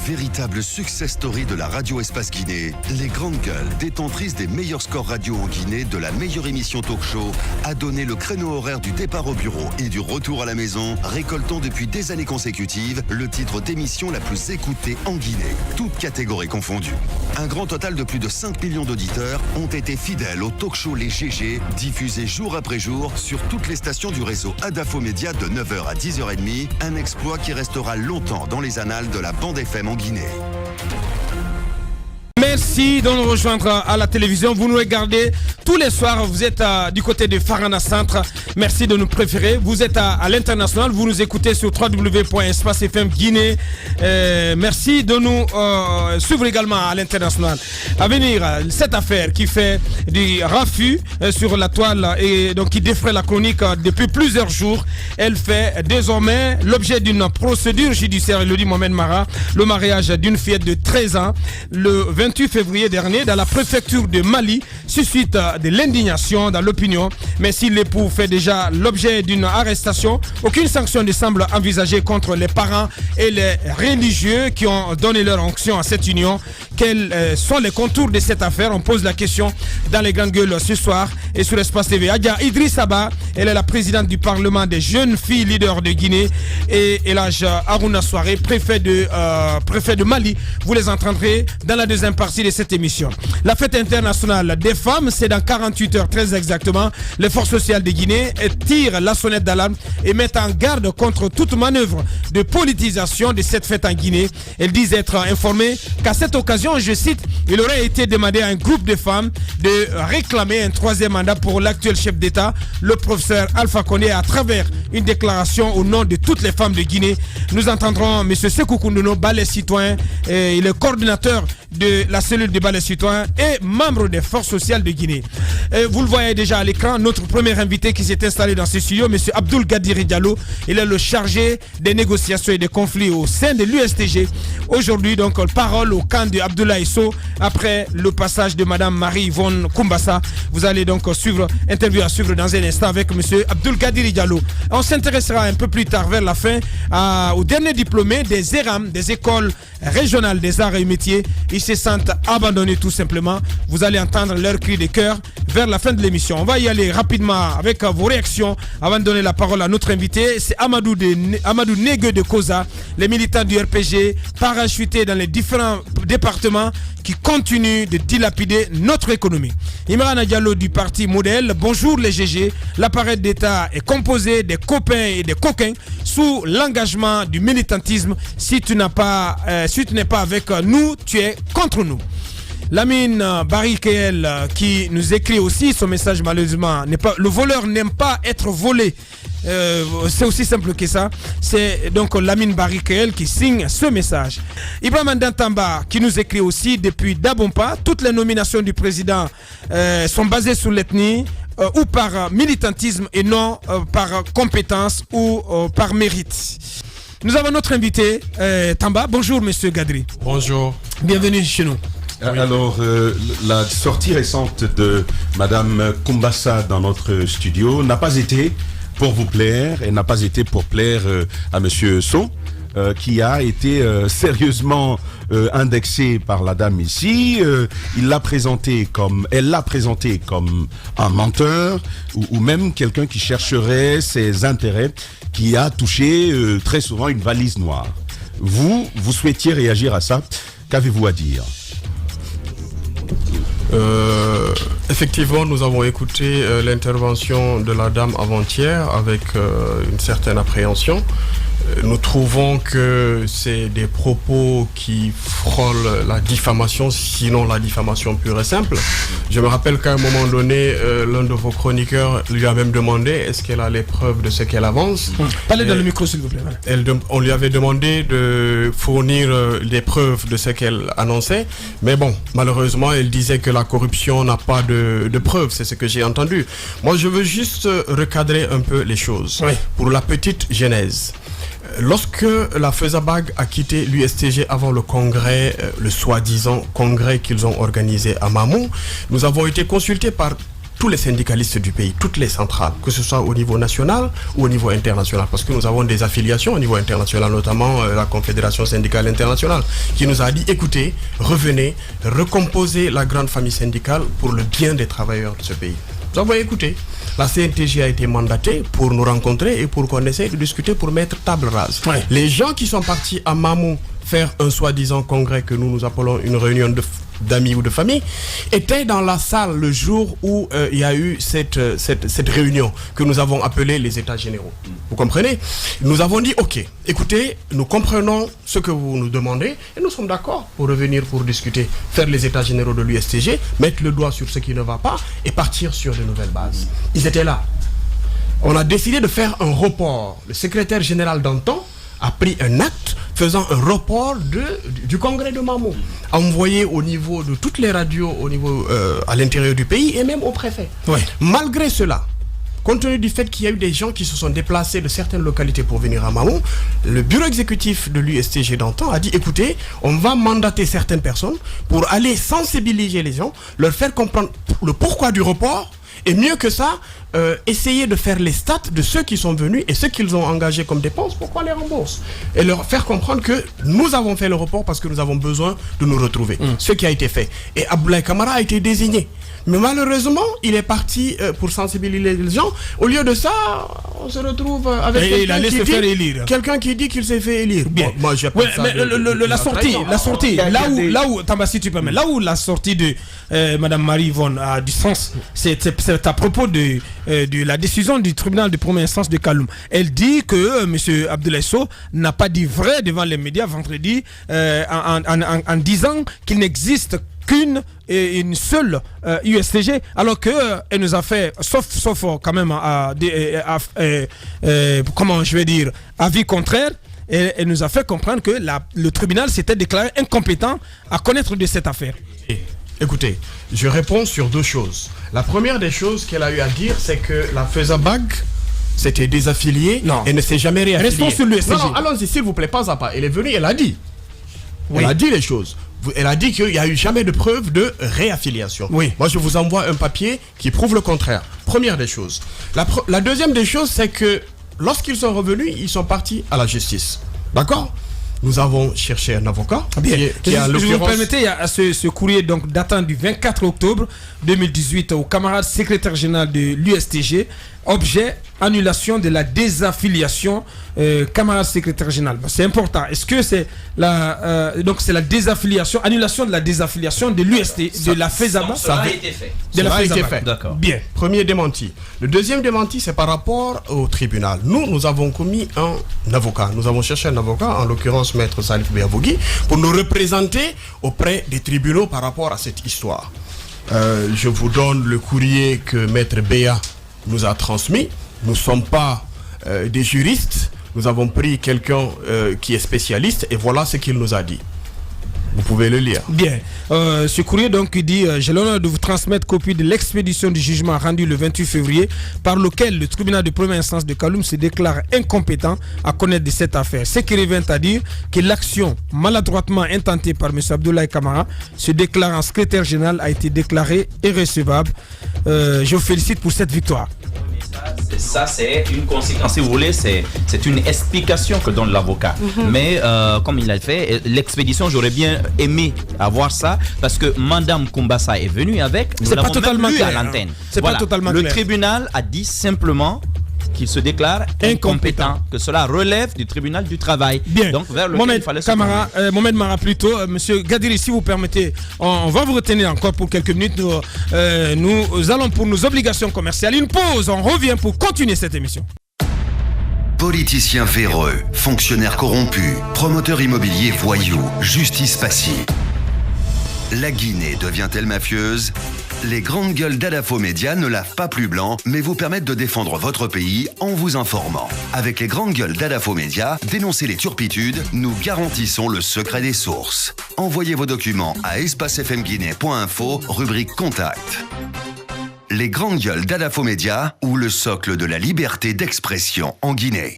Véritable success story de la radio Espace Guinée, les Grandes Gueules, détentrices des meilleurs scores radio en Guinée, de la meilleure émission talk show, a donné le créneau horaire du départ au bureau et du retour à la maison, récoltant depuis des années consécutives le titre d'émission la plus écoutée en Guinée, toutes catégories confondues. Un grand total de plus de 5 millions d'auditeurs ont été fidèles au talk show Les GG, diffusé jour après jour sur toutes les stations du réseau Adafo Média de 9h à 10h30, un exploit qui restera longtemps dans les annales de la bande FM en Guinée. Merci de nous rejoindre à la télévision. Vous nous regardez tous les soirs. Vous êtes du côté de Farana Centre. Merci de nous préférer. Vous êtes à l'international. Vous nous écoutez sur www.espacefm Guinée. Merci de nous suivre également à l'international. À venir, cette affaire qui fait du raffut sur la toile et donc qui défraie la chronique depuis plusieurs jours. Elle fait désormais l'objet d'une procédure judiciaire. Il le dit Mohamed Mara. Le mariage d'une fillette de 13 ans. Le 28 février dernier dans la préfecture de Mali suscite de l'indignation dans l'opinion, mais si l'époux fait déjà l'objet d'une arrestation, aucune sanction ne semble envisagée contre les parents et les religieux qui ont donné leur onction à cette union. Quels sont les contours de cette affaire? On pose la question dans les Grandes Gueules ce soir et sur Espace TV. Adja Idriss Aba, elle est la présidente du Parlement des jeunes filles leaders de Guinée, et Elhaj Harouna Souaré, préfet de Mali. Vous les entendrez dans la deuxième partie de cette émission. La fête internationale des femmes, c'est dans 48 heures très exactement. Les forces sociales de Guinée tirent la sonnette d'alarme et mettent en garde contre toute manœuvre de politisation de cette fête en Guinée. Elles disent être informées qu'à cette occasion, je cite, il aurait été demandé à un groupe de femmes de réclamer un troisième mandat pour l'actuel chef d'État, le professeur Alpha Condé, à travers une déclaration au nom de toutes les femmes de Guinée. Nous entendrons M. Sékou Koundono, Balai Citoyen, et le coordinateur de la cellule de Balai Citoyen et membre des forces sociales de Guinée. Vous le voyez déjà à l'écran, notre premier invité qui s'est installé dans ce studio, M. Abdoul Gadiri Diallo. Il est le chargé des négociations et des conflits au sein de l'USTG. Aujourd'hui, donc, parole au camp de Abdoulaye Sow après le passage de Mme Marie-Yvonne Koumbassa. Vous allez donc suivre, interview à suivre dans un instant avec M. Abdoul Gadiri Diallo. On s'intéressera un peu plus tard, vers la fin, aux derniers diplômés des ERAM, des écoles régionales des arts et métiers. Ils se sentent abandonnés tout simplement. Vous allez entendre leur cri de cœur vers la fin de l'émission. On va y aller rapidement avec vos réactions avant de donner la parole à notre invité. C'est Amadou Negue de Koza, les militants du RPG parachutés dans les différents départements qui continuent de dilapider notre économie. Imran Diallo du parti Modèle, bonjour les GG. L'appareil d'État est composé des copains et des coquins sous l'engagement du militantisme. Si tu n'es pas avec nous, tu es contre nous. Lamine Barikeel qui nous écrit aussi son message, malheureusement n'est pas, le voleur n'aime pas être volé. C'est aussi simple que ça. C'est donc Lamine Barikeel qui signe ce message. Ibrahim Ndantamba qui nous écrit aussi depuis Dabompa. Toutes les nominations du président sont basées sur l'ethnie ou par militantisme et non par compétence ou par mérite. Nous avons notre invité Tamba. Bonjour monsieur Gadri. Bonjour. Bienvenue chez nous. Alors, la sortie récente de Madame Koumbassa dans notre studio n'a pas été pour vous plaire et n'a pas été pour plaire à Monsieur Sow, qui a été sérieusement indexé par la dame ici. Elle l'a présenté comme un menteur ou même quelqu'un qui chercherait ses intérêts, qui a touché très souvent une valise noire. Vous souhaitiez réagir à ça. Qu'avez-vous à dire ? Effectivement, nous avons écouté l'intervention de la dame avant-hier avec une certaine appréhension. Nous trouvons que c'est des propos qui frôlent la diffamation, sinon la diffamation pure et simple. Je me rappelle qu'à un moment donné, l'un de vos chroniqueurs lui a même demandé est-ce qu'elle a les preuves de ce qu'elle avance. Parlez dans le micro s'il vous plaît. On lui avait demandé de fournir les preuves de ce qu'elle annonçait, mais bon, malheureusement, elle disait que la corruption n'a pas de preuves, c'est ce que j'ai entendu. Moi, je veux juste recadrer un peu les choses. Oui. Pour la petite genèse. Lorsque la FESABAG a quitté l'USTG avant le congrès, le soi-disant congrès qu'ils ont organisé à Mamou, nous avons été consultés par tous les syndicalistes du pays, toutes les centrales, que ce soit au niveau national ou au niveau international, parce que nous avons des affiliations au niveau international, notamment la Confédération syndicale internationale, qui nous a dit, écoutez, revenez, recomposez la grande famille syndicale pour le bien des travailleurs de ce pays. Nous avons écouté. La CNTG a été mandatée pour nous rencontrer et pour qu'on essaye de discuter pour mettre table rase. Ouais. Les gens qui sont partis à Mamou faire un soi-disant congrès que nous appelons une réunion d'amis ou de famille, étaient dans la salle le jour où il y a eu cette réunion que nous avons appelée les États généraux. Vous comprenez? Nous avons dit, ok, écoutez, nous comprenons ce que vous nous demandez et nous sommes d'accord pour revenir pour discuter, faire les États généraux de l'USTG, mettre le doigt sur ce qui ne va pas et partir sur de nouvelles bases. Ils étaient là. On a décidé de faire un report. Le secrétaire général d'antan a pris un acte faisant un report du congrès de Mamou, envoyé au niveau de toutes les radios, au niveau à l'intérieur du pays et même au préfet. Ouais. Malgré cela, compte tenu du fait qu'il y a eu des gens qui se sont déplacés de certaines localités pour venir à Mamou, le bureau exécutif de l'USTG d'antan a dit, écoutez, on va mandater certaines personnes pour aller sensibiliser les gens, leur faire comprendre le pourquoi du report. Et mieux que ça, essayer de faire les stats de ceux qui sont venus et ceux qu'ils ont engagés comme dépenses, pourquoi les rembourse? Et leur faire comprendre que nous avons fait le report parce que nous avons besoin de nous retrouver. Ce qui a été fait. Et Abdoulaye Camara a été désigné. Mais malheureusement, il est parti pour sensibiliser les gens. Au lieu de ça, on se retrouve avec quelqu'un qui dit qu'il s'est fait élire. Bien. Bon, moi, j'appelle ça la sortie, là où, Tambassi, tu permets, là où la sortie de Madame Marie-Yvonne a du sens, c'est à propos de la décision du tribunal de première instance de Kaloum. Elle dit que M. Abdoulaye Sow n'a pas dit vrai devant les médias vendredi en disant qu'il n'existe qu'une et une seule USTG, alors que elle nous a fait, sauf quand même comment je vais dire, avis contraire. Et elle nous a fait comprendre que le tribunal s'était déclaré incompétent à connaître de cette affaire. Écoutez, je réponds sur deux choses. La première des choses qu'elle a eu à dire, c'est que la Feuzabag s'était désaffiliée et ne s'est jamais réaffiliée. Restons sur l'USTG. Non, allons-y, s'il vous plaît, pas à pas. Elle est venue, elle a dit. Oui. Elle a dit les choses. Elle a dit qu'il n'y a eu jamais de preuve de réaffiliation. Oui. Moi, je vous envoie un papier qui prouve le contraire. Première des choses. La deuxième des choses, c'est que lorsqu'ils sont revenus, ils sont partis à la justice. D'accord? Nous avons cherché un avocat. Qui a, je vous permettez, il y a ce courrier donc, datant du 24 octobre 2018 au camarade secrétaire général de l'USTG. Objet, annulation de la désaffiliation, camarade secrétaire général. C'est important. Est-ce que c'est donc c'est la désaffiliation, annulation de la désaffiliation de l'UST, de la FEZABA? Ça a été fait. Ça a été fait. D'accord. Bien. Premier démenti. Le deuxième démenti, c'est par rapport au tribunal. Nous avons commis un avocat. Nous avons cherché un avocat, en l'occurrence Maître Salif Béavougui, pour nous représenter auprès des tribunaux par rapport à cette histoire. Je vous donne le courrier que Maître Béa nous a transmis. Nous ne sommes pas des juristes. Nous avons pris quelqu'un qui est spécialiste et voilà ce qu'il nous a dit. Vous pouvez le lire. Bien. Ce courrier donc dit j'ai l'honneur de vous transmettre copie de l'expédition du jugement rendu le 28 février par lequel le tribunal de première instance de Kaloum se déclare incompétent à connaître de cette affaire. Ce qui revient à dire que l'action maladroitement intentée par M. Abdoulaye Camara se déclarant secrétaire général a été déclarée irrecevable. Je vous félicite pour cette victoire. Ça, c'est une conséquence. Si vous voulez, c'est une explication que donne l'avocat. Mais comme il a fait, l'expédition, j'aurais bien aimé avoir ça parce que Madame Kumbasa est venue avec. Nous l'avons même vu à l'antenne. C'est pas totalement clair. Le tribunal a dit simplement qu'il se déclare incompétent, que cela relève du tribunal du travail. Bien. Donc, vers lequel Mohamed il fallait Camara, Mohamed Mara plutôt, Monsieur Gadiri, si vous permettez, on va vous retenir encore pour quelques minutes. Nous allons pour nos obligations commerciales. Une pause, on revient pour continuer cette émission. Politiciens véreux, fonctionnaires corrompus, promoteurs immobiliers voyous, justice passive. La Guinée devient-elle mafieuse ? Les grandes gueules d'Adafo Média ne lavent pas plus blanc, mais vous permettent de défendre votre pays en vous informant. Avec les grandes gueules d'Adafo Média, dénoncez les turpitudes, nous garantissons le secret des sources. Envoyez vos documents à espacefmguinée.info, rubrique Contact. Les grandes gueules d'Adafo Média ou le socle de la liberté d'expression en Guinée.